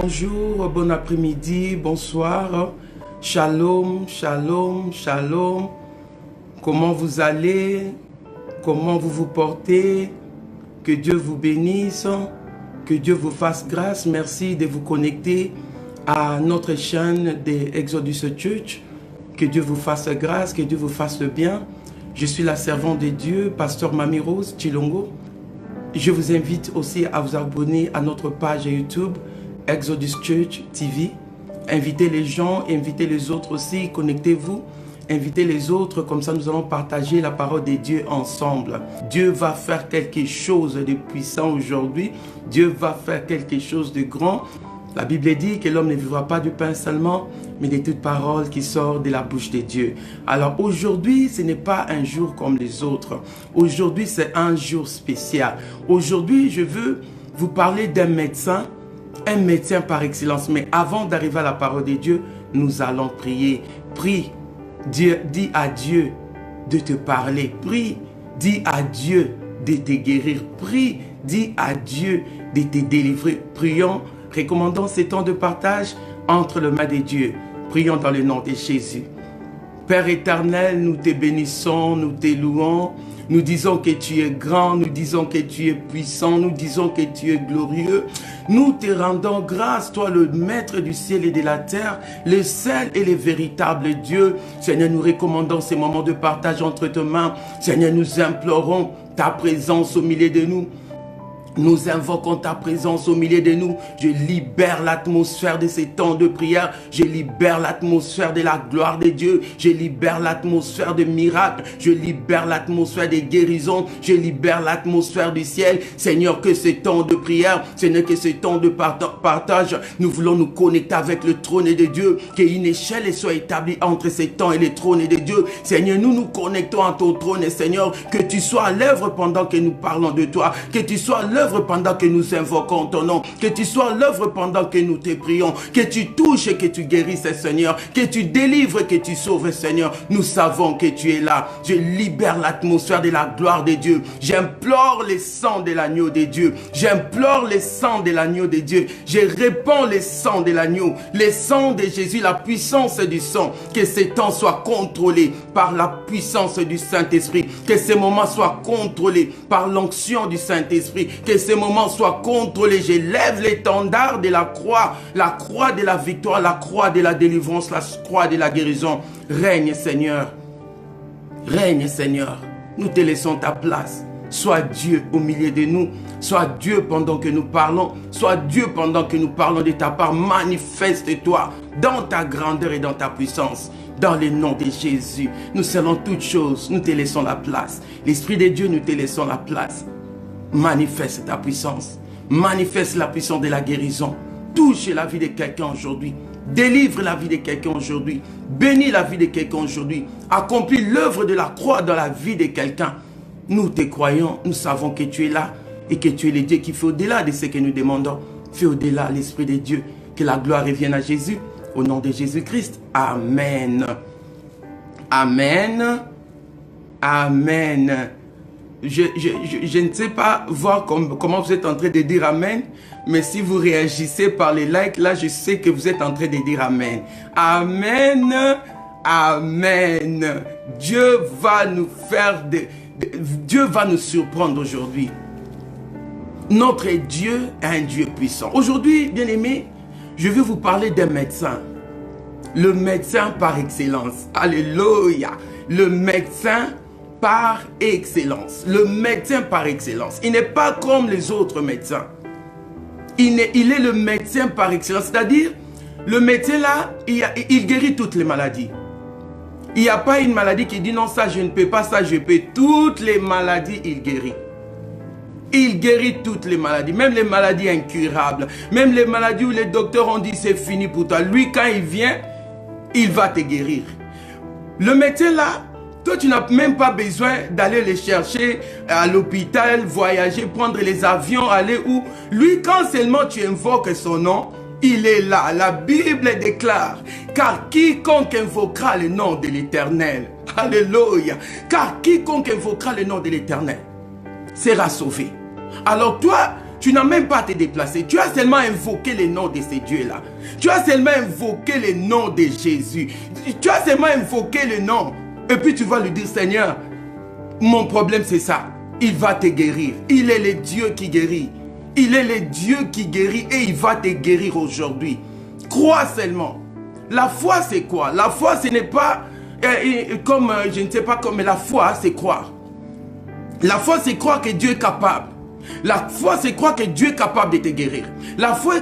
bonjour, bon après-midi, bonsoir. Shalom, shalom, shalom. Comment vous allez? Comment vous vous portez? Que Dieu vous bénisse, que Dieu vous fasse grâce. Merci de vous connecter à notre chaîne des Exodus Church. Que Dieu vous fasse grâce, que Dieu vous fasse le bien. Je suis la servante de Dieu, pasteur Mamie Rose Chilongo. Je vous invite aussi à vous abonner à notre page YouTube Exodus Church TV. Invitez les gens, invitez les autres aussi, connectez-vous. Invitez les autres, comme ça nous allons partager la parole de Dieu ensemble. Dieu va faire quelque chose de puissant aujourd'hui. Dieu va faire quelque chose de grand. La Bible dit que l'homme ne vivra pas du pain seulement, mais de toute parole qui sort de la bouche de Dieu. Alors aujourd'hui, ce n'est pas un jour comme les autres. Aujourd'hui, c'est un jour spécial. Aujourd'hui, je veux vous parler d'un médecin par excellence. Mais avant d'arriver à la parole de Dieu, nous allons prier. Prie, dis à Dieu de te parler. Prie, dis à Dieu de te guérir. Prie, dis à Dieu de te délivrer. Prions. Recommandons ces temps de partage entre les mains de Dieu. Prions dans le nom de Jésus. Père éternel, nous te bénissons, nous te louons. Nous disons que tu es grand, nous disons que tu es puissant, nous disons que tu es glorieux. Nous te rendons grâce, toi le maître du ciel et de la terre, le seul et le véritable Dieu. Seigneur, nous recommandons ces moments de partage entre tes mains. Seigneur, nous implorons ta présence au milieu de nous. Nous invoquons ta présence au milieu de nous. Je libère l'atmosphère de ces temps de prière. Je libère l'atmosphère de la gloire de Dieu. Je libère l'atmosphère de miracles. Je libère l'atmosphère de guérison. Je libère l'atmosphère du ciel. Seigneur, que ce temps de prière, Seigneur, que ce temps de partage, nous voulons nous connecter avec le trône de Dieu. Qu'une échelle soit établie entre ces temps et le trône de Dieu. Seigneur, nous nous connectons à ton trône. Et Seigneur, que tu sois à l'œuvre pendant que nous parlons de toi. Que tu sois à l'œuvre pendant que nous invoquons ton nom, que tu sois à l'œuvre pendant que nous te prions, que tu touches et que tu guérisses, Seigneur, que tu délivres, que tu sauves, Seigneur. Nous savons que tu es là. Je libère l'atmosphère de la gloire de Dieu. J'implore le sang de l'agneau de Dieu. J'implore le sang de l'agneau de Dieu. Je répands le sang de l'agneau, le sang de Jésus, la puissance du sang. Que ces temps soient contrôlés par la puissance du Saint-Esprit. Que ces moments soient contrôlés par l'onction du Saint-Esprit. Que ces moments soient contrôlés. Je lève l'étendard de la croix de la victoire, la croix de la délivrance, la croix de la guérison. Règne, Seigneur. Règne, Seigneur. Nous te laissons ta place. Sois Dieu au milieu de nous. Sois Dieu pendant que nous parlons. Sois Dieu pendant que nous parlons de ta part. Manifeste-toi dans ta grandeur et dans ta puissance. Dans le nom de Jésus, nous scellons toutes choses. Nous te laissons la place. L'Esprit de Dieu, nous te laissons la place. Manifeste ta puissance. Manifeste la puissance de la guérison. Touche la vie de quelqu'un aujourd'hui. Délivre la vie de quelqu'un aujourd'hui. Bénis la vie de quelqu'un aujourd'hui. Accomplis l'œuvre de la croix dans la vie de quelqu'un. Nous te croyons. Nous savons que tu es là. Et que tu es le Dieu qui fait au-delà de ce que nous demandons. Fais au-delà l'Esprit de Dieu. Que la gloire revienne à Jésus. Au nom de Jésus-Christ. Amen. Amen. Amen. Je ne sais pas voir comment vous êtes en train de dire Amen, mais si vous réagissez par les likes, là je sais que vous êtes en train de dire Amen. Amen, Amen. Dieu va nous faire Dieu va nous surprendre aujourd'hui. Notre Dieu est un Dieu puissant. Aujourd'hui, bien aimé, je vais vous parler d'un médecin. Le médecin par excellence. Alléluia. Le médecin par excellence. Le médecin par excellence. Il n'est pas comme les autres médecins. Il est le médecin par excellence. C'est-à-dire, le médecin là, il guérit toutes les maladies. Il n'y a pas une maladie qui dit non, ça je ne peux pas, ça je peux. Toutes les maladies, il guérit. Il guérit toutes les maladies, même les maladies incurables. Même les maladies où les docteurs ont dit c'est fini pour toi. Lui, quand il vient, il va te guérir. Le médecin là, toi, tu n'as même pas besoin d'aller les chercher à l'hôpital, voyager, prendre les avions, aller où. Lui, quand seulement tu invoques son nom, il est là. La Bible déclare, car quiconque invoquera le nom de l'Éternel, alléluia, car quiconque invoquera le nom de l'Éternel sera sauvé. Alors toi, Tu n'as même pas à te déplacer. Tu as seulement invoqué les noms de ces dieux-là. Tu as seulement invoqué les noms de Jésus. Tu as seulement invoqué le nom. Et puis tu vas lui dire, Seigneur, mon problème c'est ça. Il va te guérir. Il est le Dieu qui guérit. Il est le Dieu qui guérit et il va te guérir aujourd'hui. Crois seulement. La foi c'est quoi? La foi ce n'est pas comme, je ne sais pas comment, mais la foi c'est croire. La foi c'est croire que Dieu est capable. La foi, c'est croire que Dieu est capable de te guérir. La foi,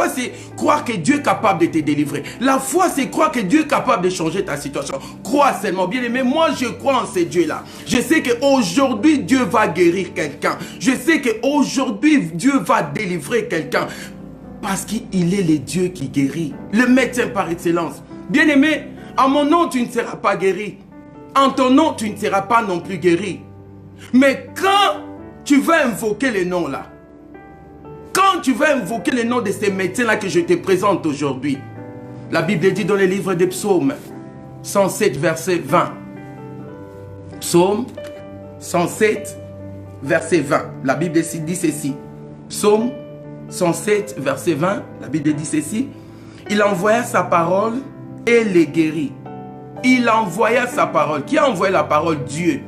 c'est croire que Dieu est capable de te délivrer. La foi, c'est croire que Dieu est capable de changer ta situation. Crois seulement, bien aimé. Moi, je crois en ces dieux-là. Je sais qu'aujourd'hui, Dieu va guérir quelqu'un. Je sais qu'aujourd'hui, Dieu va délivrer quelqu'un. Parce qu'il est le Dieu qui guérit. Le médecin par excellence. Bien aimé, en mon nom, tu ne seras pas guéri. En ton nom, tu ne seras pas non plus guéri. Mais quand tu vas invoquer les noms là. Quand tu vas invoquer les noms de ces médecins-là que je te présente aujourd'hui. La Bible dit dans le livre des psaumes, 107, verset 20. Psaume 107, verset 20. La Bible dit ceci. Psaume 107, verset 20. La Bible dit ceci. Il envoya sa parole et les guérit. Il envoya sa parole. Qui a envoyé la parole? Dieu.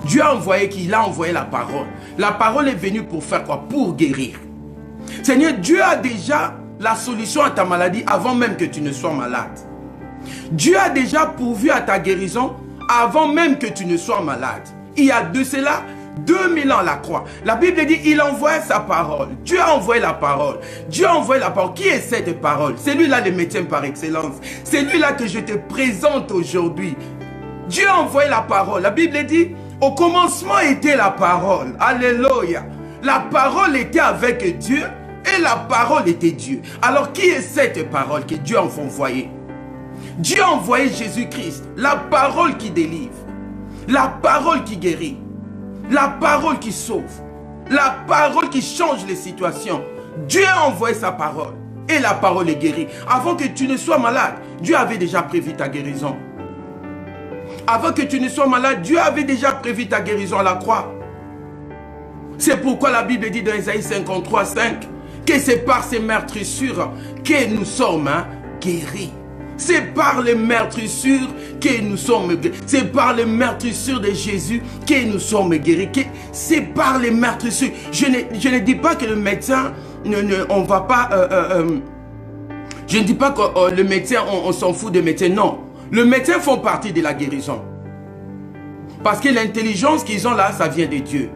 Dieu a envoyé qui? Il a envoyé la parole. La parole est venue pour faire quoi? Pour guérir. Seigneur, Dieu a déjà la solution à ta maladie avant même que tu ne sois malade. Dieu a déjà pourvu à ta guérison avant même que tu ne sois malade. Il y a de cela 2000 ans à la croix. La Bible dit, il envoie sa parole. Dieu a envoyé la parole. Dieu a envoyé la parole. Qui est cette parole? C'est lui-là le médecin par excellence. C'est lui-là que je te présente aujourd'hui. Dieu a envoyé la parole. La Bible dit, au commencement était la parole. Alléluia. La parole était avec Dieu et la parole était Dieu. Alors qui est cette parole que Dieu a envoyée? Dieu a envoyé Jésus-Christ. La parole qui délivre. La parole qui guérit. La parole qui sauve. La parole qui change les situations. Dieu a envoyé sa parole. Et la parole est guérie. Avant que tu ne sois malade, Dieu avait déjà prévu ta guérison. Avant que tu ne sois malade, Dieu avait déjà prévu ta guérison à la croix. C'est pourquoi la Bible dit dans Isaïe 53, 5 que c'est par ces meurtrissures que nous sommes guéris. C'est par les meurtrissures que nous sommes guéris. C'est par les meurtrissures de Jésus que nous sommes guéris. C'est par les meurtrissures. Je ne dis pas que le médecin, on va pas... je ne dis pas que le médecin, on s'en fout des médecins. Non. Les médecins font partie de la guérison. Parce que l'intelligence qu'ils ont là, ça vient de Dieu.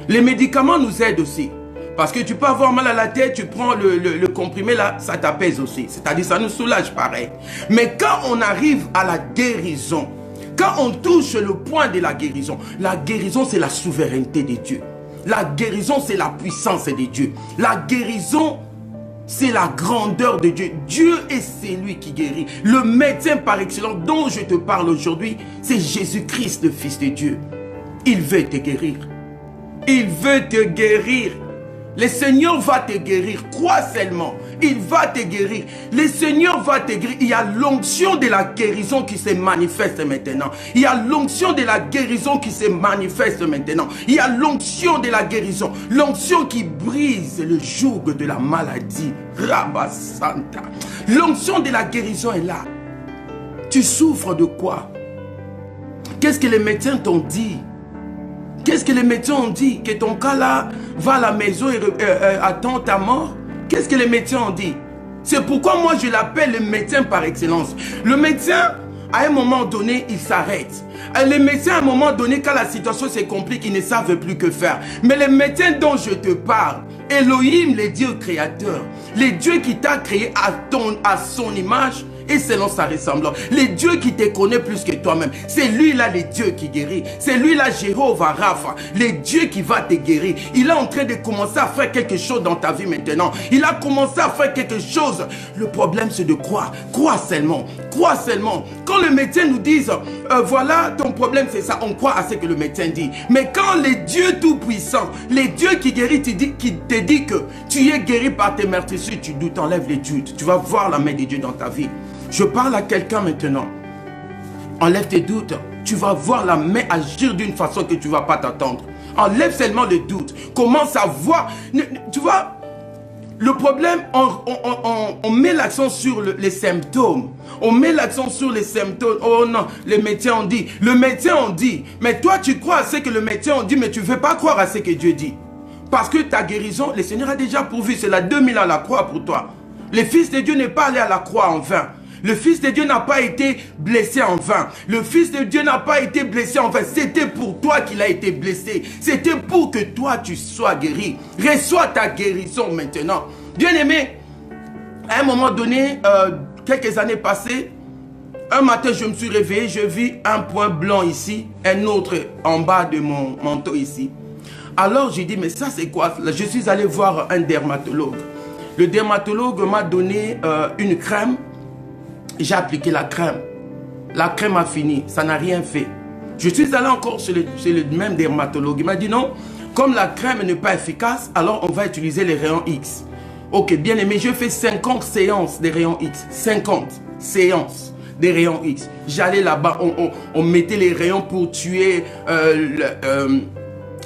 Les médicaments nous aident aussi. Parce que tu peux avoir mal à la tête, tu prends le comprimé là, ça t'apaise aussi. C'est-à-dire ça nous soulage pareil. Mais quand on arrive à la guérison, quand on touche le point de la guérison c'est la souveraineté de Dieu. La guérison c'est la puissance de Dieu. La guérison c'est la grandeur de Dieu. Dieu est celui qui guérit. Le médecin par excellence dont je te parle aujourd'hui, c'est Jésus-Christ, le Fils de Dieu. Il veut te guérir. Il veut te guérir. Le Seigneur va te guérir. Crois seulement. Il va te guérir. Le Seigneur va te guérir. Il y a l'onction de la guérison qui se manifeste maintenant. Il y a l'onction de la guérison qui se manifeste maintenant. Il y a l'onction de la guérison. L'onction qui brise le joug de la maladie. Rabba Santa. L'onction de la guérison est là. Tu souffres de quoi? Qu'est-ce que les médecins t'ont dit? Qu'est-ce que les médecins ont dit? Que ton cas là va à la maison et attend ta mort? Qu'est-ce que les médecins ont dit? C'est pourquoi moi je l'appelle le médecin par excellence. Le médecin, à un moment donné, il s'arrête. Les médecins, à un moment donné, quand la situation se complique, ils ne savent plus que faire. Mais les médecins dont je te parle, Elohim, le Dieu créateur, le Dieu qui t'a créé à son image, et selon sa ressemblance. Le Dieu qui te connaît plus que toi-même. C'est lui-là le Dieu qui guérit. C'est lui-là Jéhovah Rapha. Le Dieu qui va te guérir. Il est en train de commencer à faire quelque chose dans ta vie maintenant. Il a commencé à faire quelque chose. Le problème c'est de croire. Crois seulement. Crois seulement. Quand le médecin nous dit voilà ton problème c'est ça. On croit à ce que le médecin dit. Mais quand le Dieu tout-puissant, le Dieu qui guérit, qui te dit que tu es guéri par tes meurtrissures, tu doutes, enlève les doutes. Tu vas voir la main de Dieu dans ta vie. Je parle à quelqu'un maintenant. Enlève tes doutes. Tu vas voir la main agir d'une façon que tu ne vas pas t'attendre. Enlève seulement le doute. Commence à voir. Tu vois, le problème, on met l'accent sur les symptômes. On met l'accent sur les symptômes. Oh non, les médecins ont dit. Le médecin ont dit. Mais toi, tu crois à ce que le médecin ont dit, mais tu ne veux pas croire à ce que Dieu dit. Parce que ta guérison, le Seigneur a déjà pourvu. C'est la 2000 à la croix pour toi. Le Fils de Dieu n'est pas allé à la croix en vain. Le Fils de Dieu n'a pas été blessé en vain. Le Fils de Dieu n'a pas été blessé en vain. C'était pour toi qu'il a été blessé. C'était pour que toi, tu sois guéri. Reçois ta guérison maintenant. Bien-aimé, à un moment donné, quelques années passées, un matin, je me suis réveillé, je vis un point blanc ici, un autre en bas de mon manteau ici. Alors, j'ai dit, mais ça, c'est quoi? Je suis allé voir un dermatologue. Le dermatologue m'a donné une crème. J'ai appliqué la crème. La crème a fini. Ça n'a rien fait. Je suis allé encore chez le même dermatologue. Il m'a dit non, comme la crème n'est pas efficace, alors on va utiliser les rayons X. Ok, bien aimé, je fais 50 séances des rayons X. 50 séances des rayons X. J'allais là-bas, on mettait les rayons pour tuer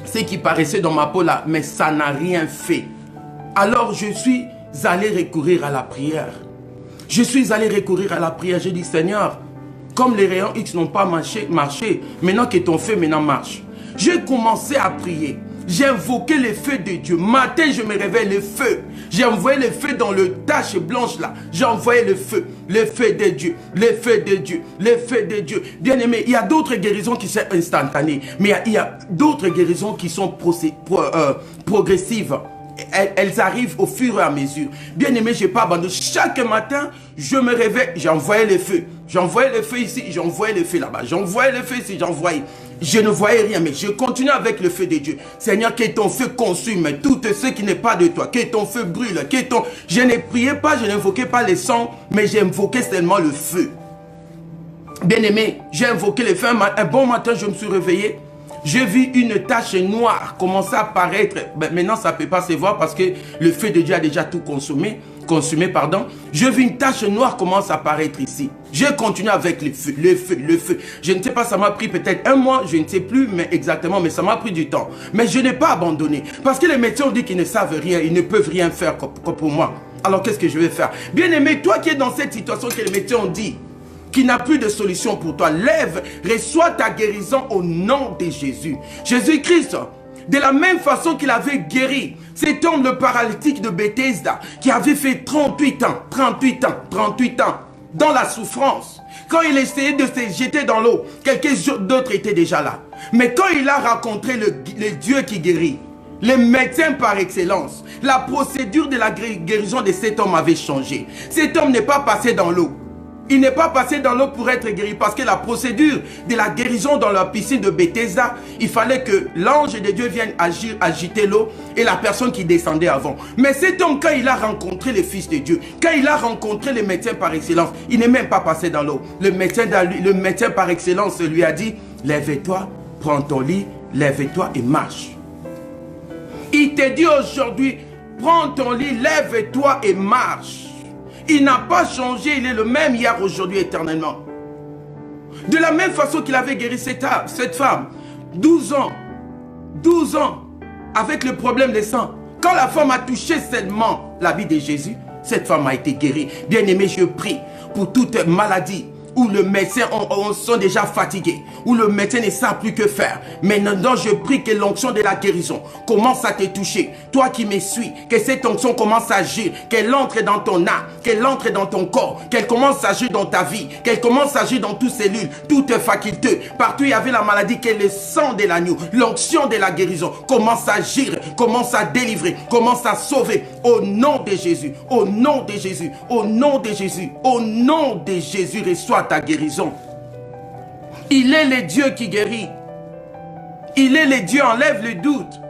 ce qui paraissait dans ma peau là. Mais ça n'a rien fait. Alors je suis allé recourir à la prière. Je suis allé recourir à la prière. J'ai dit, Seigneur, comme les rayons X n'ont pas marché, maintenant que ton feu maintenant marche. J'ai commencé à prier. J'ai invoqué le feu de Dieu. Matin, je me réveille, le feu. J'ai envoyé le feu dans le tache blanche là. J'ai envoyé le feu de Dieu, le feu de Dieu, le feu de Dieu. Bien aimé, il y a d'autres guérisons qui sont instantanées. Mais il y a d'autres guérisons qui sont progressives. Elles arrivent au fur et à mesure. Bien aimé, je n'ai pas abandonné. Chaque matin, je me réveille, j'envoyais le feu. J'envoyais le feu ici, j'envoyais le feu là-bas. J'envoyais le feu ici, j'envoyais. Je ne voyais rien, mais je continue avec le feu de Dieu. Seigneur, que ton feu consume tout ce qui n'est pas de toi. Que ton feu brûle. Je ne priais pas, je n'invoquais pas les sons, mais j'invoquais seulement le feu. Bien aimé, j'ai invoqué le feu. Un bon matin, je me suis réveillé. J'ai vu une tache noire commencer à apparaître. Maintenant, ça ne peut pas se voir parce que le feu de Dieu a déjà tout consumé. J'ai vu une tache noire commencer à apparaître ici. J'ai continué avec le feu. Je ne sais pas, ça m'a pris peut-être un mois, je ne sais plus mais exactement, mais ça m'a pris du temps. Mais je n'ai pas abandonné. Parce que les médecins ont dit qu'ils ne savent rien, ils ne peuvent rien faire pour moi. Alors qu'est-ce que je vais faire? Bien aimé, toi qui es dans cette situation que les médecins ont dit, qui n'a plus de solution pour toi, lève, reçois ta guérison au nom de Jésus. Jésus-Christ, de la même façon qu'il avait guéri cet homme, le paralytique de Bethesda, qui avait fait 38 ans, dans la souffrance. Quand il essayait de se jeter dans l'eau, quelqu'un d'autre était déjà là. Mais quand il a rencontré le Dieu qui guérit, les médecins par excellence, la procédure de la guérison de cet homme avait changé. Cet homme n'est pas passé dans l'eau. Il n'est pas passé dans l'eau pour être guéri parce que la procédure de la guérison dans la piscine de Bethesda, il fallait que l'ange de Dieu vienne agiter l'eau et la personne qui descendait avant. Mais cet homme, quand il a rencontré le Fils de Dieu, quand il a rencontré les médecins par excellence, il n'est même pas passé dans l'eau. Le médecin par excellence lui a dit, lève-toi, prends ton lit, lève-toi et marche. Il te dit aujourd'hui, prends ton lit, lève-toi et marche. Il n'a pas changé, il est le même hier, aujourd'hui, éternellement. De la même façon qu'il avait guéri cette femme, 12 ans, avec le problème des sang. Quand la femme a touché seulement la vie de Jésus, cette femme a été guérie. Bien aimé, je prie pour toute maladie où le médecin sont déjà fatigués, où le médecin ne sait plus que faire. Maintenant, je prie que l'onction de la guérison commence à te toucher. Toi qui me suis, que cette onction commence à agir, qu'elle entre dans ton âme, qu'elle entre dans ton corps, qu'elle commence à agir dans ta vie, qu'elle commence à agir dans toutes cellules, toutes facultés. Partout il y avait la maladie, que le sang de l'agneau, l'onction de la guérison commence à agir, commence à délivrer, commence à sauver. Au nom de Jésus, au nom de Jésus, au nom de Jésus, au nom de Jésus, reçois ta guérison. Il est le Dieu qui guérit. Il est le Dieu, enlève le doute.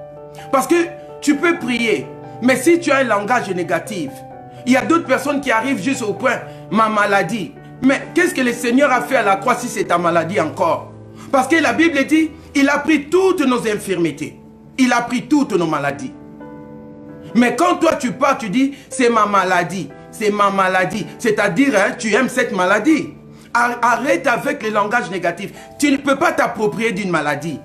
Parce que tu peux prier, mais si tu as un langage négatif, il y a d'autres personnes qui arrivent juste au point, ma maladie. Mais qu'est-ce que le Seigneur a fait à la croix si c'est ta maladie encore? Parce que la Bible dit, il a pris toutes nos infirmités. Il a pris toutes nos maladies. Mais quand toi tu pars, tu dis, c'est ma maladie. C'est ma maladie. C'est-à-dire, hein, tu aimes cette maladie. Arrête avec le langage négatif. Tu ne peux pas t'approprier d'une maladie.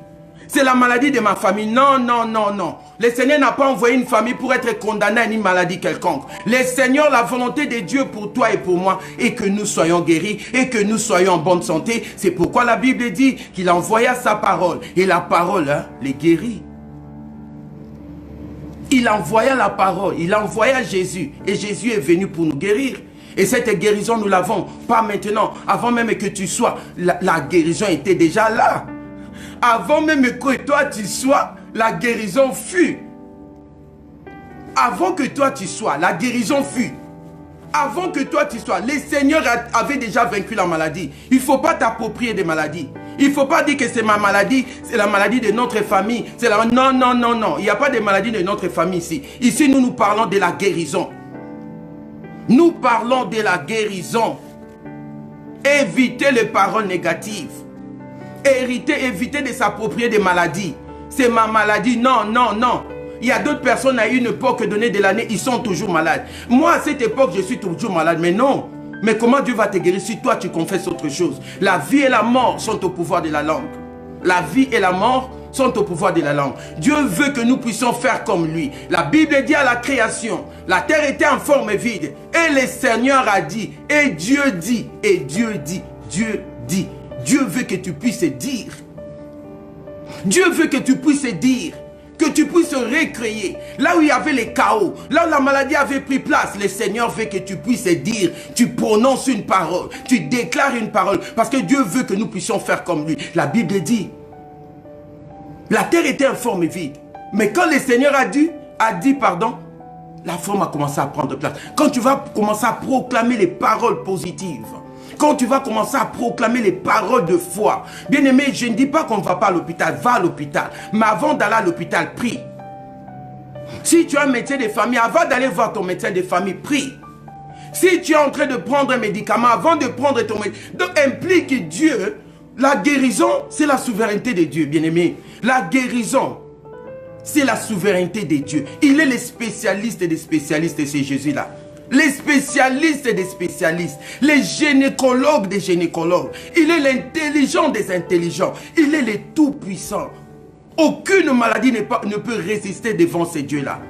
C'est la maladie de ma famille. Non, non, non, non. Le Seigneur n'a pas envoyé une famille pour être condamné à une maladie quelconque. Le Seigneur, la volonté de Dieu pour toi et pour moi, est que nous soyons guéris et que nous soyons en bonne santé. C'est pourquoi la Bible dit qu'il envoya sa parole. Et la parole, les guérit. Il envoya la parole, il envoya Jésus. Et Jésus est venu pour nous guérir. Et cette guérison, nous l'avons pas maintenant. Avant même que tu sois, la guérison était déjà là. Avant même que toi tu sois, la guérison fut. Avant que toi tu sois, la guérison fut. Avant que toi tu sois, le Seigneur avait déjà vaincu la maladie. Il ne faut pas t'approprier des maladies. Il ne faut pas dire que c'est ma maladie, c'est la maladie de notre famille. Non, non, non, non. Il n'y a pas de maladie de notre famille ici. Ici, nous parlons de la guérison. Nous parlons de la guérison. Évitez les paroles négatives. Évitez de s'approprier des maladies. C'est ma maladie. Non, non, non. Il y a d'autres personnes à une époque donnée de l'année, ils sont toujours malades. Moi, à cette époque, je suis toujours malade. Mais non. Mais comment Dieu va te guérir si toi, tu confesses autre chose? La vie et la mort sont au pouvoir de la langue. La vie et la mort sont au pouvoir de la langue. Dieu veut que nous puissions faire comme lui. La Bible dit à la création, la terre était en forme vide. Et le Seigneur a dit, et Dieu dit, et Dieu dit, Dieu dit. Dieu veut que tu puisses dire. Dieu veut que tu puisses dire. Que tu puisses recréer. Là où il y avait les chaos, là où la maladie avait pris place, le Seigneur veut que tu puisses dire. Tu prononces une parole. Tu déclares une parole. Parce que Dieu veut que nous puissions faire comme lui. La Bible dit, la terre était en forme vide. Mais quand le Seigneur a dit, la forme a commencé à prendre place. Quand tu vas commencer à proclamer les paroles positives, quand tu vas commencer à proclamer les paroles de foi. Bien aimé, je ne dis pas qu'on ne va pas à l'hôpital. Va à l'hôpital. Mais avant d'aller à l'hôpital, prie. Si tu as un médecin de famille, avant d'aller voir ton médecin de famille, prie. Si tu es en train de prendre un médicament, avant de prendre ton médicament, donc implique Dieu. La guérison, c'est la souveraineté de Dieu, bien aimé. La guérison, c'est la souveraineté de Dieu. Il est le spécialiste des spécialistes, c'est Jésus-là. Les spécialistes des spécialistes, les gynécologues des gynécologues. Il est l'intelligent des intelligents. Il est le tout-puissant. Aucune maladie ne peut résister devant ces dieux-là.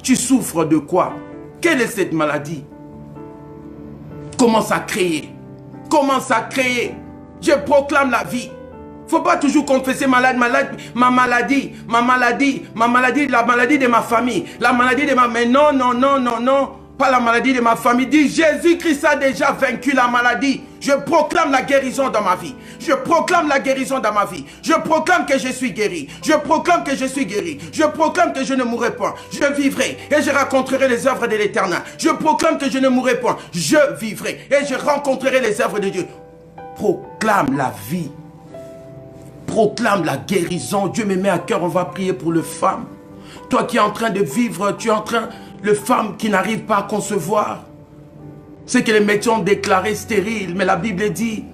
Tu souffres de quoi? Quelle est cette maladie? Commence à créer. Commence à créer. Je proclame la vie. Il ne faut pas toujours confesser ma maladie, la maladie de ma famille, la maladie de ma... Mais non, non, non, non, non. Pas la maladie de ma famille. Dit Jésus-Christ a déjà vaincu la maladie. Je proclame la guérison dans ma vie. Je proclame la guérison dans ma vie. Je proclame que je suis guéri. Je proclame que je suis guéri. Je proclame que je ne mourrai pas. Je vivrai et je raconterai les œuvres de l'Éternel. Je proclame que je ne mourrai pas. Je vivrai et je rencontrerai les œuvres de Dieu. Proclame la vie. Proclame la guérison. Dieu me met à cœur. On va prier pour les femmes. Toi qui es en train de vivre, tu es en train... Les femmes qui n'arrivent pas à concevoir. C'est que les médecins ont déclaré stérile. Mais la Bible dit,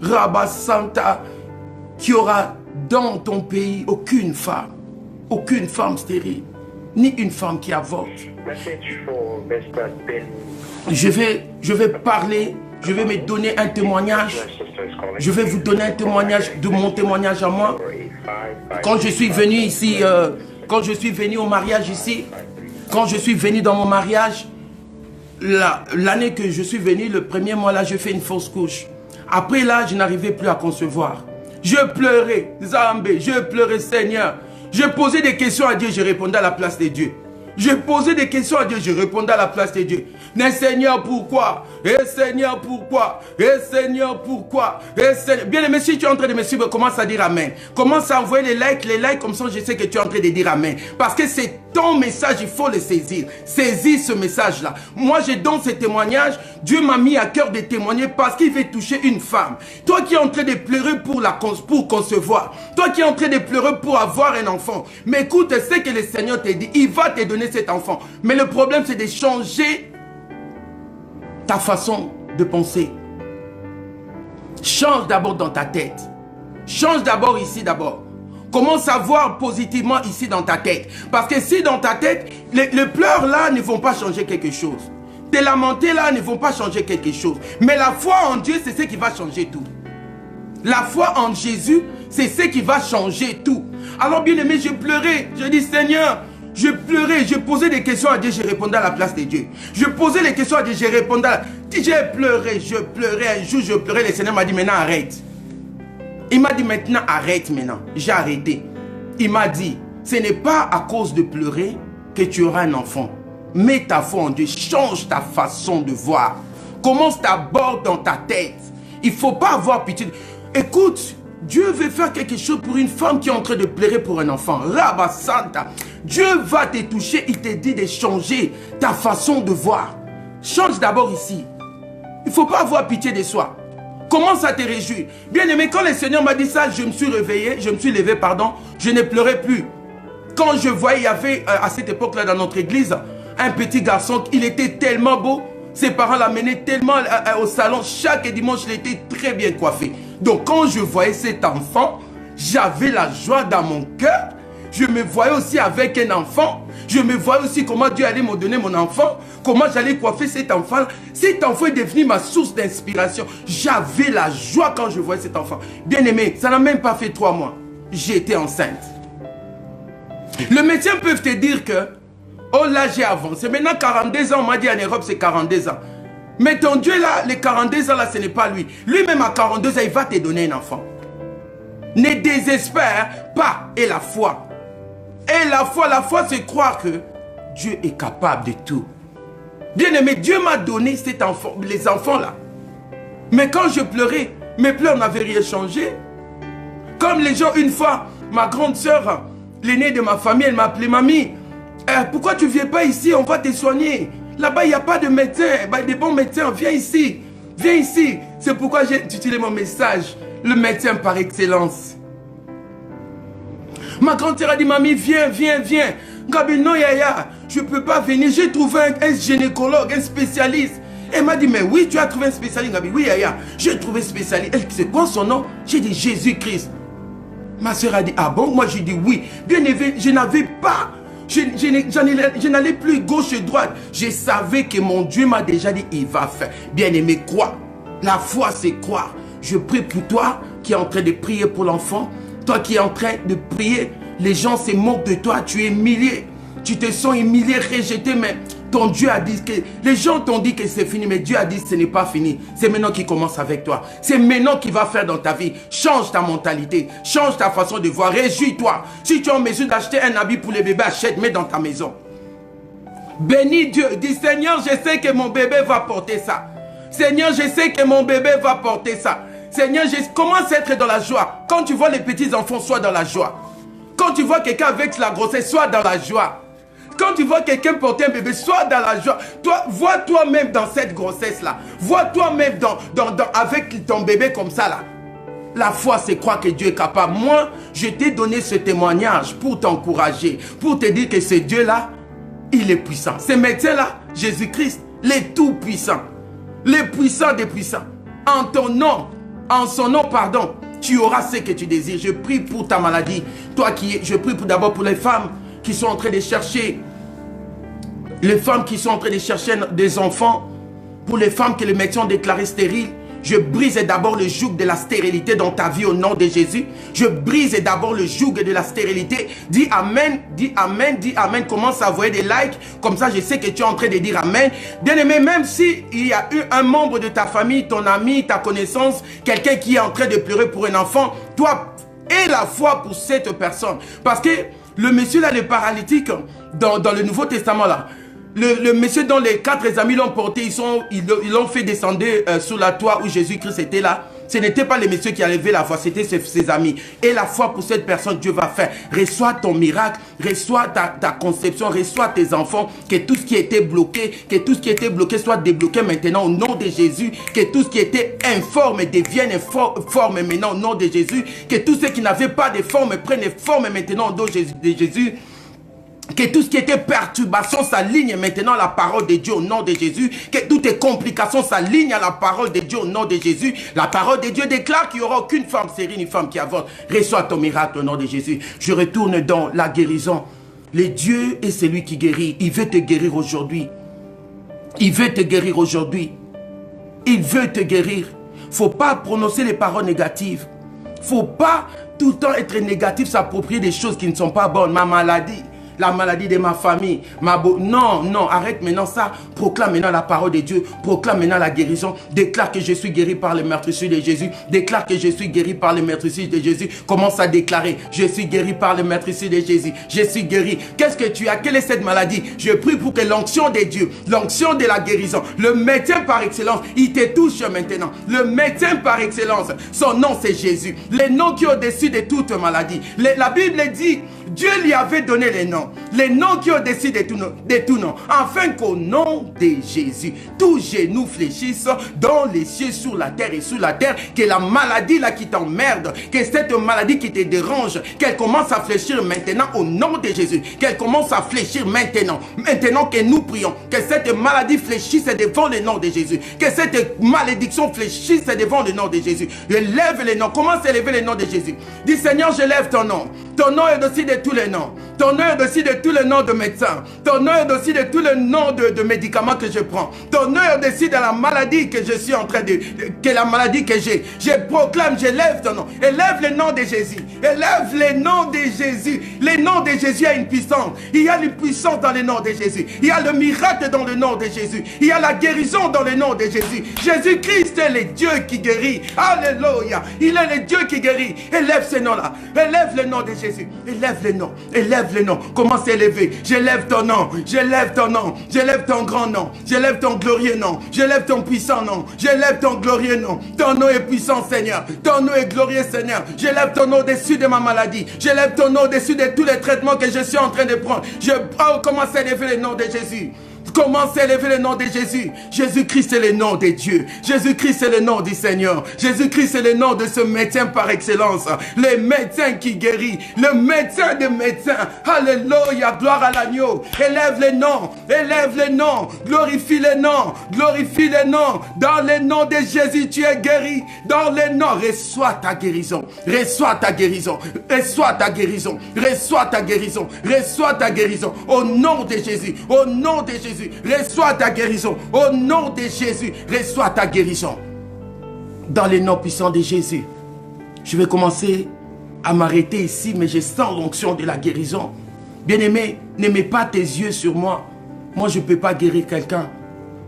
Rabba Santa, qu'il y aura dans ton pays aucune femme stérile, ni une femme qui avorte. Je vais parler, je vais me donner un témoignage. Je vais vous donner un témoignage de mon témoignage à moi. Quand je suis venu ici, quand je suis venu au mariage ici, quand je suis venu dans mon mariage, l'année que je suis venu, le premier mois là, j'ai fait une fausse couche. Après là, je n'arrivais plus à concevoir. Je pleurais, Zambé, je pleurais, Seigneur. Je posais des questions à Dieu, je répondais à la place de Dieu. Je posais des questions à Dieu, je répondais à la place de Dieu. Mais Seigneur, pourquoi? Et Seigneur, pourquoi? Et Seigneur, pourquoi? Et Seigneur... Bien aimé, si tu es en train de me suivre, commence à dire Amen. Commence à envoyer les likes, comme ça je sais que tu es en train de dire Amen. Parce que c'est ton message, il faut le saisir. Saisis ce message-là. Moi, je donne ce témoignage. Dieu m'a mis à cœur de témoigner parce qu'il veut toucher une femme. Toi qui es en train de pleurer pour concevoir. Toi qui es en train de pleurer pour avoir un enfant. Mais écoute, ce que le Seigneur t'a dit, il va te donner cet enfant. Mais le problème, c'est de changer ta façon de penser. Change d'abord dans ta tête. Change d'abord ici d'abord. Commence à voir positivement ici dans ta tête. Parce que si dans ta tête, les pleurs là ne vont pas changer quelque chose. Tes lamenter là ne vont pas changer quelque chose. Mais la foi en Dieu, c'est ce qui va changer tout. La foi en Jésus, c'est ce qui va changer tout. Alors bien aimé, je pleurais. Je dis Seigneur, je pleurais, je posais des questions à Dieu, je répondais à la place de Dieu. Je posais les questions à Dieu, je répondais. J'ai pleuré, je pleurais. Un jour, je pleurais. Le Seigneur m'a dit maintenant arrête. Il m'a dit maintenant arrête maintenant. J'ai arrêté. Il m'a dit, ce n'est pas à cause de pleurer que tu auras un enfant. Mets ta foi en Dieu, change ta façon de voir. Commence d'abord dans ta tête. Il ne faut pas avoir pitié. Écoute, Dieu veut faire quelque chose pour une femme qui est en train de pleurer pour un enfant. Rabba Santa. Dieu va te toucher, il te dit de changer ta façon de voir. Change d'abord ici. Il ne faut pas avoir pitié de soi. Commence à te réjouir. Bien aimé, quand le Seigneur m'a dit ça, je me suis réveillé, je me suis levé, pardon, je ne pleurais plus. Quand je voyais, il y avait à cette époque-là dans notre église, un petit garçon, il était tellement beau, ses parents l'amenaient tellement au salon, chaque dimanche, il était très bien coiffé. Donc quand je voyais cet enfant, j'avais la joie dans mon cœur. Je me voyais aussi avec un enfant. Je me voyais aussi comment Dieu allait me donner mon enfant. Comment j'allais coiffer cet enfant. Cet enfant est devenu ma source d'inspiration. J'avais la joie quand je voyais cet enfant. Bien aimé, ça n'a même pas fait 3 mois. J'étais enceinte. Le médecin peut te dire que, oh là j'ai avancé. Maintenant 42 ans, on m'a dit en Europe c'est 42 ans. Mais ton Dieu là, les 42 ans là, ce n'est pas lui. Lui-même à 42 ans, il va te donner un enfant. Ne désespère pas. Et la foi. Et la foi c'est croire que Dieu est capable de tout. Bien aimé, Dieu m'a donné cet enfant, les enfants là. Mais quand je pleurais, mes pleurs n'avaient rien changé. Comme les gens, une fois, ma grande soeur, l'aînée de ma famille, elle m'a appelé mamie. Pourquoi tu ne viens pas ici? On va te soigner. Là-bas, il n'y a pas de médecin. Des bons médecins, viens ici. Viens ici. C'est pourquoi j'ai utilisé mon message. Le médecin par excellence. Ma grand-sœur a dit, mamie, viens, viens, viens. Gabi, non, Yaya, je ne peux pas venir. J'ai trouvé un gynécologue, un spécialiste. Elle m'a dit, mais oui, tu as trouvé un spécialiste. Gabi, oui, Yaya, j'ai trouvé un spécialiste. Elle, c'est quoi son nom? J'ai dit, Jésus-Christ. Ma soeur a dit, ah bon? Moi, j'ai dit, oui. Bien élevé, je n'avais pas... Je n'allais plus gauche et droite. Je savais que mon Dieu m'a déjà dit, il va faire. Bien aimé, crois. La foi, c'est croire. Je prie pour toi qui es en train de prier pour l'enfant. Toi qui es en train de prier, les gens se moquent de toi, tu es humilié. Tu te sens humilié, rejeté, mais ton Dieu a dit que... Les gens t'ont dit que c'est fini, mais Dieu a dit que ce n'est pas fini. C'est maintenant qu'il commence avec toi. C'est maintenant qu'il va faire dans ta vie. Change ta mentalité, change ta façon de voir, réjouis-toi. Si tu es en mesure d'acheter un habit pour les bébés, achète, mets dans ta maison. Bénis Dieu, dis Seigneur, je sais que mon bébé va porter ça. Seigneur, je sais que mon bébé va porter ça. Seigneur, je commence à être dans la joie. Quand tu vois les petits enfants, sois dans la joie. Quand tu vois quelqu'un avec la grossesse, sois dans la joie. Quand tu vois quelqu'un porter un bébé, sois dans la joie. Toi, vois toi-même dans cette grossesse-là. Vois toi-même avec ton bébé comme ça là. La foi, c'est croire que Dieu est capable. Moi, je t'ai donné ce témoignage pour t'encourager, pour te dire que ce Dieu-là, il est puissant. Ce médecin-là, Jésus-Christ, les tout-puissants. Les puissants des puissants. En ton nom, en son nom, pardon, tu auras ce que tu désires. Je prie pour ta maladie. Je prie d'abord pour les femmes qui sont en train de chercher. Les femmes qui sont en train de chercher des enfants. Pour les femmes que les médecins ont déclarées stériles. Je brise d'abord le joug de la stérilité dans ta vie au nom de Jésus. Je brise d'abord le joug de la stérilité. Dis Amen, dis Amen, dis Amen. Commence à envoyer des likes. Comme ça, je sais que tu es en train de dire Amen. Bien-aimé, même s'il y a eu un membre de ta famille, ton ami, ta connaissance, quelqu'un qui est en train de pleurer pour un enfant, toi, aie la foi pour cette personne. Parce que le monsieur là, le paralytique, dans le Nouveau Testament là, le monsieur dont les 4 amis l'ont porté, ils l'ont fait descendre sous la toit où Jésus-Christ était là. Ce n'était pas le monsieur qui a levé la foi, c'était ses amis. Et la foi pour cette personne, Dieu va faire. Reçois ton miracle, reçois ta conception, reçois tes enfants. Que tout ce qui était bloqué, soit débloqué maintenant au nom de Jésus. Que tout ce qui était informe devienne forme maintenant au nom de Jésus. Que tout ce qui n'avait pas de forme prenne forme maintenant au nom de Jésus. Que tout ce qui était perturbation s'aligne maintenant à la parole de Dieu au nom de Jésus. Que toutes les complications s'alignent à la parole de Dieu au nom de Jésus. La parole de Dieu déclare qu'il n'y aura aucune femme stérile ni femme qui avorte. Reçois ton miracle au nom de Jésus. Je retourne dans la guérison. Le Dieu est celui qui guérit. Il veut te guérir aujourd'hui. Il veut te guérir aujourd'hui. Il veut te guérir. Il ne faut pas prononcer les paroles négatives. Il ne faut pas tout le temps être négatif, s'approprier des choses qui ne sont pas bonnes. Ma maladie, la maladie de ma famille, non, non, arrête maintenant ça. Proclame maintenant la parole de Dieu. Proclame maintenant la guérison. Déclare que je suis guéri par le meurtrissure de Jésus. Déclare que je suis guéri par le meurtrissure de Jésus. Commence à déclarer, je suis guéri par le meurtrissure de Jésus. Je suis guéri. Qu'est-ce que tu as? Quelle est cette maladie? Je prie pour que l'onction de Dieu, l'onction de la guérison, le médecin par excellence, il te touche maintenant. Le médecin par excellence, son nom c'est Jésus. Le nom qui est au-dessus de toute maladie. La Bible dit, Dieu lui avait donné les noms qui est au-dessus de tout nom, afin qu'au nom de Jésus, tout genou fléchisse dans les cieux, sur la terre et sous la terre, que la maladie là qui t'emmerde, que cette maladie qui te dérange, qu'elle commence à fléchir maintenant au nom de Jésus, qu'elle commence à fléchir maintenant que nous prions, que cette maladie fléchisse devant le nom de Jésus, que cette malédiction fléchisse devant le nom de Jésus. Lève le nom, commence à élever le nom de Jésus. Dis Seigneur, je lève ton nom. Ton nom est au-dessus de tous les noms. Ton nom est au-dessus de tous les noms de médecins. Ton nom est au-dessus de tous les noms de médicaments que je prends. Ton nom est au-dessus de la maladie que je suis en train que la maladie que j'ai. Je proclame, je lève ton nom. Élève le nom de Jésus. Élève le nom de Jésus. Le nom de Jésus a une puissance. Il y a une puissance dans le nom de Jésus. Il y a le miracle dans le nom de Jésus. Il y a la guérison dans le nom de Jésus. Jésus-Christ est le Dieu qui guérit. Alléluia. Il est le Dieu qui guérit. Élève ce nom-là. Élève le nom de Jésus. Élève le nom. Élève le nom. Commence à élever. J'élève ton nom. J'élève ton nom. J'élève ton grand nom. J'élève ton glorieux nom. J'élève ton puissant nom. J'élève ton glorieux nom. Ton nom est puissant, Seigneur. Ton nom est glorieux, Seigneur. J'élève ton nom au-dessus de ma maladie. J'élève ton nom au-dessus de tous les traitements que je suis en train de prendre. Je commence à élever le nom de Jésus. Commencez à élever le nom de Jésus. Jésus-Christ est le nom de Dieu. Jésus-Christ est le nom du Seigneur. Jésus-Christ est le nom de ce médecin par excellence. Le médecin qui guérit. Le médecin des médecins. Alléluia. Gloire à l'agneau. Élève le nom. Élève le nom. Glorifie le nom. Glorifie le nom. Dans le nom de Jésus, tu es guéri. Dans le nom, reçois ta guérison. Reçois ta guérison. Reçois ta guérison. Reçois ta guérison. Reçois ta guérison. Au nom de Jésus. Au nom de Jésus. Reçois ta guérison. Au nom de Jésus, reçois ta guérison. Dans le nom puissant de Jésus. Je vais commencer à m'arrêter ici, mais je sens l'onction de la guérison. Bien-aimé, ne mets pas tes yeux sur moi. Moi, je ne peux pas guérir quelqu'un.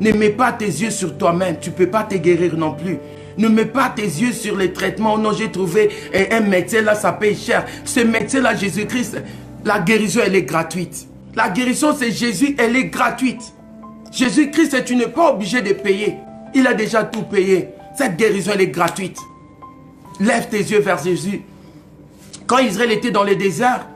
Ne mets pas tes yeux sur toi-même. Tu ne peux pas te guérir non plus. Ne mets pas tes yeux sur les traitements. Non, j'ai trouvé un médecin là, ça paye cher. Ce médecin-là, Jésus-Christ, la guérison, elle est gratuite. La guérison, c'est Jésus, elle est gratuite. Jésus-Christ, tu n'es pas obligé de payer. Il a déjà tout payé. Cette guérison, elle est gratuite. Lève tes yeux vers Jésus. Quand Israël était dans le désert,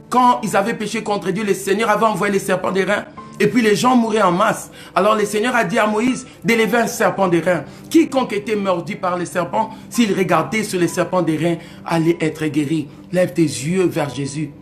quand ils avaient péché contre Dieu, le Seigneur avait envoyé les serpents d'airain. Et puis les gens mouraient en masse. Alors le Seigneur a dit à Moïse d'élever un serpent d'airain. Quiconque était mordu par les serpents, s'il regardait sur les serpents d'airain, allait être guéri. Lève tes yeux vers Jésus.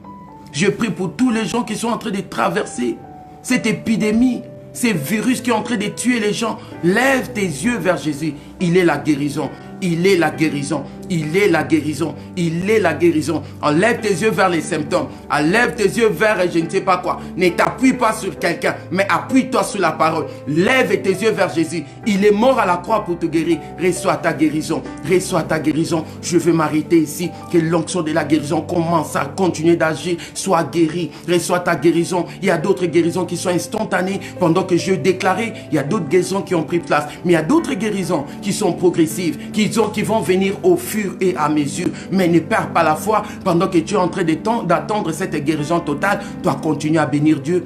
Je prie pour tous les gens qui sont en train de traverser cette épidémie, ces virus qui sont en train de tuer les gens. Lève tes yeux vers Jésus. Il est la guérison. Il est la guérison. Il est la guérison. Il est la guérison. Enlève tes yeux vers les symptômes. Enlève tes yeux vers je ne sais pas quoi. Ne t'appuie pas sur quelqu'un, mais appuie-toi sur la parole. Lève tes yeux vers Jésus. Il est mort à la croix pour te guérir. Reçois ta guérison. Reçois ta guérison. Je vais m'arrêter ici. Que l'onction de la guérison commence à continuer d'agir. Sois guéri. Reçois ta guérison. Il y a d'autres guérisons qui sont instantanées. Pendant que je déclarais, il y a d'autres guérisons qui ont pris place. Mais il y a d'autres guérisons qui sont progressives, qui vont venir au fur et à mesure. Mais ne perds pas la foi. Pendant que tu es en train d'attendre cette guérison totale, toi continue à bénir Dieu.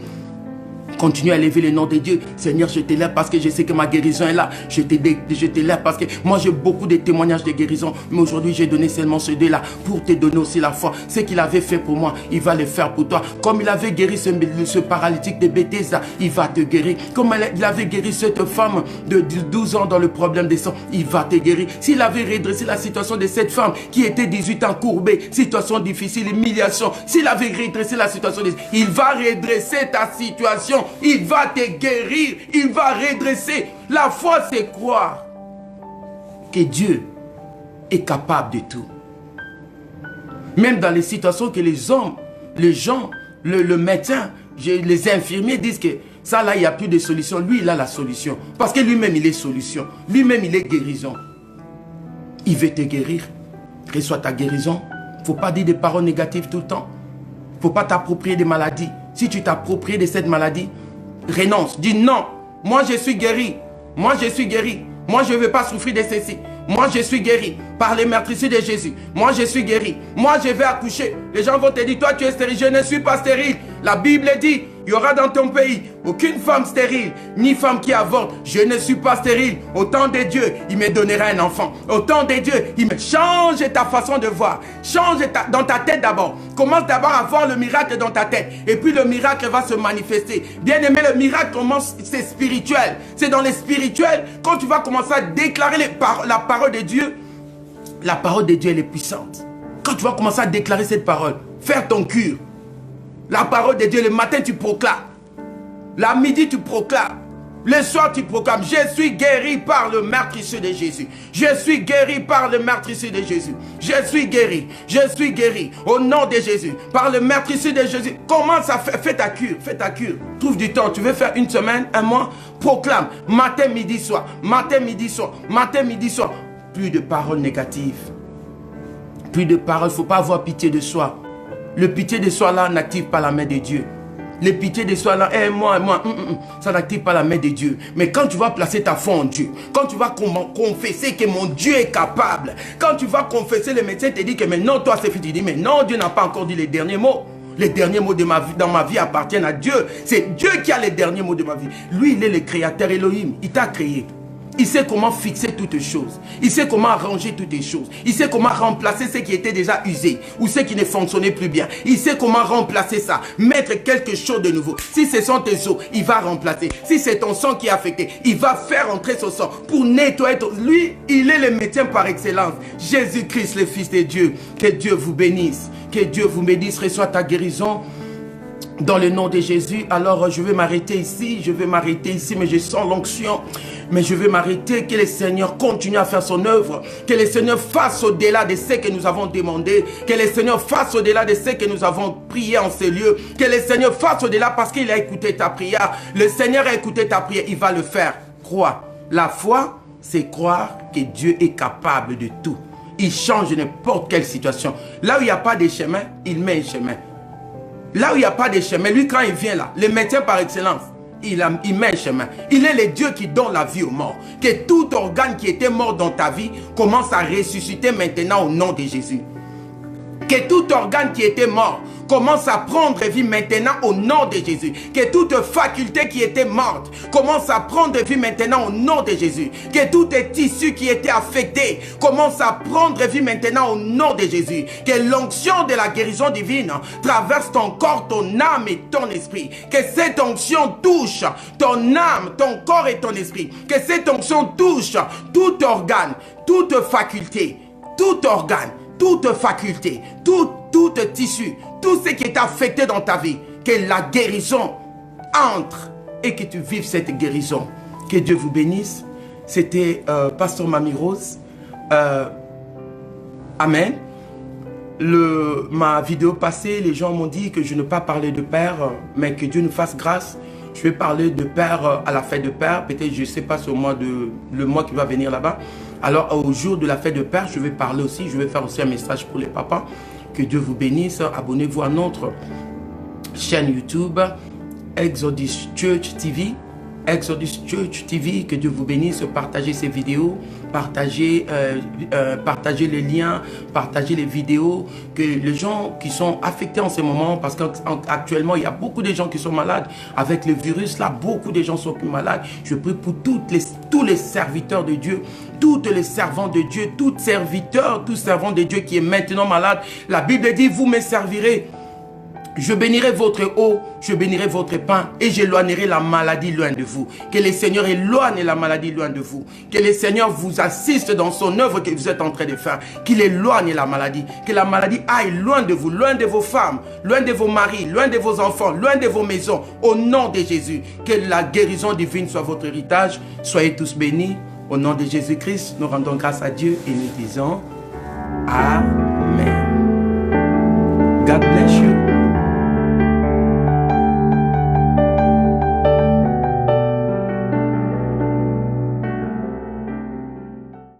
Continue à élever le nom de Dieu. Seigneur, je te lève parce que je sais que ma guérison est là. Je te lève parce que moi j'ai beaucoup de témoignages de guérison. Mais aujourd'hui j'ai donné seulement ce deux-là pour te donner aussi la foi. Ce qu'il avait fait pour moi, il va le faire pour toi. Comme il avait guéri ce paralytique de Bethesda, il va te guérir. Comme il avait guéri cette femme de 12 ans dans le problème des sangs, il va te guérir. S'il avait redressé la situation de cette femme qui était 18 ans courbée, situation difficile, humiliation, s'il avait redressé la situation, il va redresser ta situation. Il va te guérir. Il va redresser. La foi, c'est croire que Dieu est capable de tout. Même dans les situations que les hommes, les gens, le médecin, les infirmiers disent que ça là, il n'y a plus de solution. Lui, il a la solution. Parce que lui-même, il est solution. Lui-même, il est guérison. Il veut te guérir. Reçois ta guérison. faut pas dire des paroles négatives tout le temps. Faut pas t'approprier des maladies. Si tu t'appropries de cette maladie, renonce. Dis non. Moi, je suis guéri. Moi, je suis guéri. Moi, je ne veux pas souffrir de ceci. Moi, je suis guéri par les meurtrissures de Jésus. Moi, je suis guéri. Moi, je vais accoucher. Les gens vont te dire, toi, tu es stérile. Je ne suis pas stérile. La Bible dit, il y aura dans ton pays aucune femme stérile, ni femme qui avorte. Je ne suis pas stérile. Au temps de Dieu, il me donnera un enfant. Au temps de Dieu, il me change ta façon de voir. Change dans ta tête d'abord. Commence d'abord à voir le miracle dans ta tête. Et puis le miracle va se manifester. Bien aimé, le miracle commence, c'est spirituel. C'est dans les spirituels, quand tu vas commencer à déclarer la parole de Dieu, la parole de Dieu, elle est puissante. Quand tu vas commencer à déclarer cette parole, faire ton cure. La parole de Dieu, le matin, tu proclames. La midi, tu proclames. Le soir, tu proclames. Je suis guéri par le meurtrissure de Jésus. Je suis guéri par le meurtrissure de Jésus. Je suis guéri. Je suis guéri. Au nom de Jésus. Par le meurtrissure de Jésus. Commence à faire. Fais ta cure. Fais ta cure. Trouve du temps. Tu veux faire une semaine, un mois. Proclame. Matin, midi, soir. Matin, midi, soir. Matin, midi, soir. Plus de paroles négatives. Plus de paroles. Il ne faut pas avoir pitié de soi. Le pitié de soi là n'active pas la main de Dieu. Le pitié de soi là, moi, ça n'active pas la main de Dieu. Mais quand tu vas placer ta foi en Dieu, quand tu vas confesser que mon Dieu est capable, quand tu vas confesser, le médecin te dit que maintenant toi c'est fini. Tu dis mais non, Dieu n'a pas encore dit les derniers mots. Les derniers mots de ma vie, dans ma vie appartiennent à Dieu. C'est Dieu qui a les derniers mots de ma vie. Lui, il est le créateur Elohim. Il t'a créé. Il sait comment fixer toutes les choses. Il sait comment arranger toutes les choses. Il sait comment remplacer ce qui était déjà usé ou ce qui ne fonctionnait plus bien. Il sait comment remplacer ça. Mettre quelque chose de nouveau. Si ce sont tes os, il va remplacer. Si c'est ton sang qui est affecté, il va faire entrer ce sang pour nettoyer. Lui, il est le médecin par excellence. Jésus-Christ, le Fils de Dieu. Que Dieu vous bénisse. Que Dieu vous bénisse. Reçois ta guérison. Dans le nom de Jésus, alors je vais m'arrêter ici, mais je sens l'onction, mais je vais m'arrêter, que le Seigneur continue à faire son œuvre, que le Seigneur fasse au-delà de ce que nous avons demandé, que le Seigneur fasse au-delà de ce que nous avons prié en ces lieux, que le Seigneur fasse au-delà parce qu'il a écouté ta prière, le Seigneur a écouté ta prière, il va le faire, crois. La foi, c'est croire que Dieu est capable de tout, il change n'importe quelle situation, là où il n'y a pas de chemin, il met un chemin. Là où il n'y a pas de chemin, lui quand il vient là, le médecin par excellence, il met un chemin. Il est le Dieu qui donne la vie aux morts. Que tout organe qui était mort dans ta vie commence à ressusciter maintenant au nom de Jésus. Que tout organe qui était mort commence à prendre vie maintenant au nom de Jésus. Que toute faculté qui était morte commence à prendre vie maintenant au nom de Jésus. Que tout tissu qui était affecté commence à prendre vie maintenant au nom de Jésus. Que l'onction de la guérison divine traverse ton corps, ton âme et ton esprit. Que cette onction touche ton âme, ton corps et ton esprit. Que cette onction touche tout organe, toute faculté, tout organe, toute faculté, tout tissu, tout ce qui est affecté dans ta vie, que la guérison entre et que tu vives cette guérison. Que Dieu vous bénisse. C'était Pasteur Mamie Rose. Amen. Ma vidéo passée, les gens m'ont dit que je ne pas parler de Père, mais que Dieu nous fasse grâce. Je vais parler de Père à la fête de Père. Peut-être, je ne sais pas, le mois qui va venir là-bas. Alors, au jour de la fête de Père, je vais parler aussi. Je vais faire aussi un message pour les papas. Que Dieu vous bénisse. Abonnez-vous à notre chaîne YouTube, Exodus Church TV. Exodus Church TV, que Dieu vous bénisse. Partagez ces vidéos, partagez les liens, partagez les vidéos, que les gens qui sont affectés en ce moment, parce qu'actuellement il y a beaucoup de gens qui sont malades avec le virus là, beaucoup de gens sont malades. Je prie pour tous les serviteurs de Dieu, toutes les servants de Dieu, tout serviteur, tout servant de Dieu qui est maintenant malade. La Bible dit, vous me servirez. Je bénirai votre eau, je bénirai votre pain et j'éloignerai la maladie loin de vous. Que le Seigneur éloigne la maladie loin de vous. Que le Seigneur vous assiste dans son œuvre que vous êtes en train de faire. Qu'il éloigne la maladie. Que la maladie aille loin de vous, loin de vos femmes, loin de vos maris, loin de vos enfants, loin de vos maisons. Au nom de Jésus, que la guérison divine soit votre héritage. Soyez tous bénis. Au nom de Jésus-Christ, nous rendons grâce à Dieu et nous disons Amen.